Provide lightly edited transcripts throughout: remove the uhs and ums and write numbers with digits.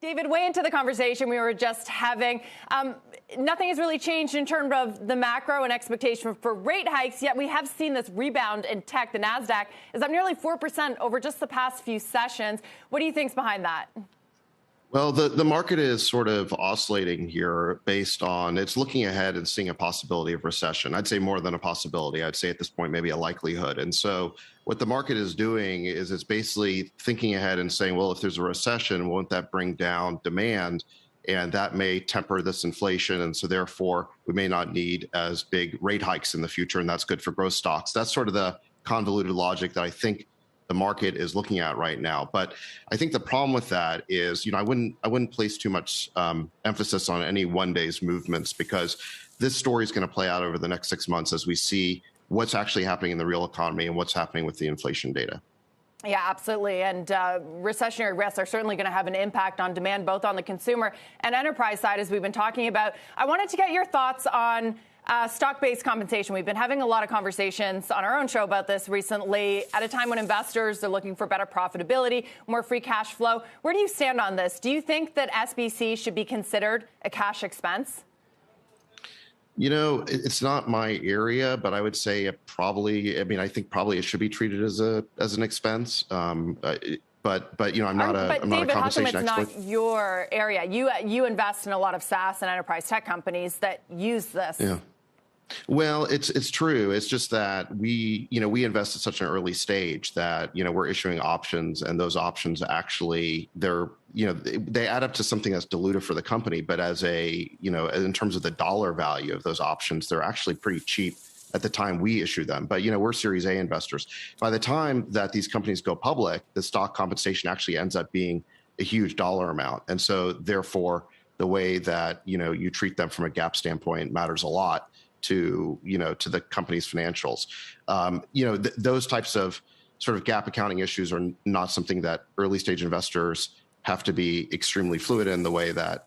David, way into the conversation we were just having. Nothing has really changed in terms of the macro and expectation for rate hikes, yet we have seen this rebound in tech. The NASDAQ is up nearly 4% over just the past few sessions. What do you think's behind that? Well, the market is sort of oscillating here based on it's looking ahead and seeing a possibility of recession. I'd say more than a possibility. I'd say at this point, maybe a likelihood. And so what the market is doing is it's basically thinking ahead and saying, well, if there's a recession, won't that bring down demand? And that may temper this inflation. And so therefore, we may not need as big rate hikes in the future. And that's good for growth stocks. That's sort of the convoluted logic that I think the market is looking at right now. But I think the problem with that is, I wouldn't place too much emphasis on any one day's movements, because this story is going to play out over the next 6 months as we see what's actually happening in the real economy and what's happening with the inflation data. Yeah, absolutely. And recessionary risks are certainly going to have an impact on demand, both on the consumer and enterprise side, as we've been talking about. I wanted to get your thoughts on stock-based compensation. We've been having a lot of conversations on our own show about this recently at a time when investors are looking for better profitability, more free cash flow. Where do you stand on this? Do you think that SBC should be considered a cash expense? It's not my area, but I would say it probably, I think probably it should be treated as an expense. But I'm not a David, compensation expert. How come it's not your area? You invest in a lot of SaaS and enterprise tech companies that use this. Yeah. Well, it's true. It's just that we invest at such an early stage that, we're issuing options, and those options actually they add up to something that's dilutive for the company. But in terms of the dollar value of those options, they're actually pretty cheap at the time we issue them. But, we're Series A investors. By the time that these companies go public, the stock compensation actually ends up being a huge dollar amount. And so therefore, the way that, you treat them from a GAAP standpoint matters a lot to the company's financials. Those types of sort of GAAP accounting issues are not something that early stage investors have to be extremely fluid in the way that,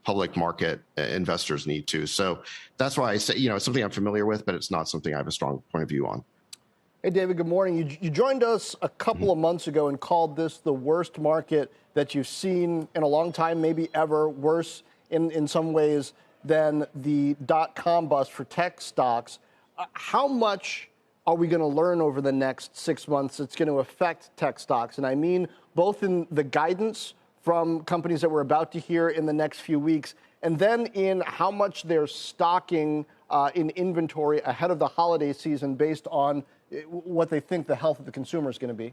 public market investors need to. So that's why I say, it's something I'm familiar with, but it's not something I have a strong point of view on. Hey, David, good morning. You joined us a couple of months ago and called this the worst market that you've seen in a long time, maybe ever, worse in some ways than the dot-com bust for tech stocks. How much are we going to learn over the next 6 months that's going to affect tech stocks? And I mean both in the guidance from companies that we're about to hear in the next few weeks, and then in how much they're stocking in inventory ahead of the holiday season based on what they think the health of the consumer is going to be.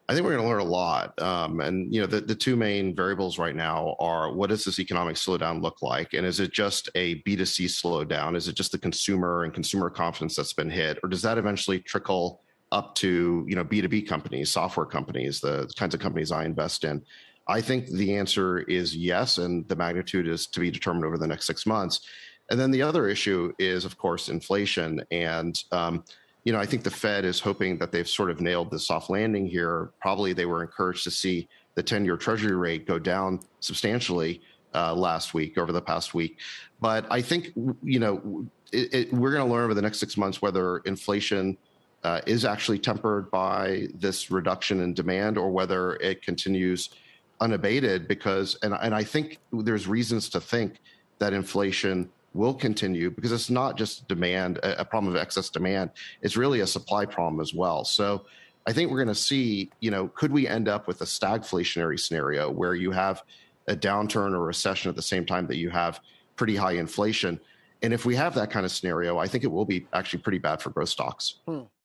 I think we're going to learn a lot. The two main variables right now are, what does this economic slowdown look like? And is it just a B2C slowdown? Is it just the consumer and consumer confidence that's been hit? Or does that eventually trickle up to, B2B companies, software companies, the kinds of companies I invest in? I think the answer is yes, and the magnitude is to be determined over the next 6 months. And then the other issue is, of course, inflation. And I think the Fed is hoping that they've sort of nailed the soft landing here. Probably they were encouraged to see the 10-year Treasury rate go down substantially over the past week. But I think, we're going to learn over the next 6 months whether inflation is actually tempered by this reduction in demand, or whether it continues unabated. And I think there's reasons to think that inflation will continue, because it's not just demand, a problem of excess demand. It's really a supply problem as well. So I think we're going to see, could we end up with a stagflationary scenario where you have a downturn or recession at the same time that you have pretty high inflation? And if we have that kind of scenario, I think it will be actually pretty bad for growth stocks.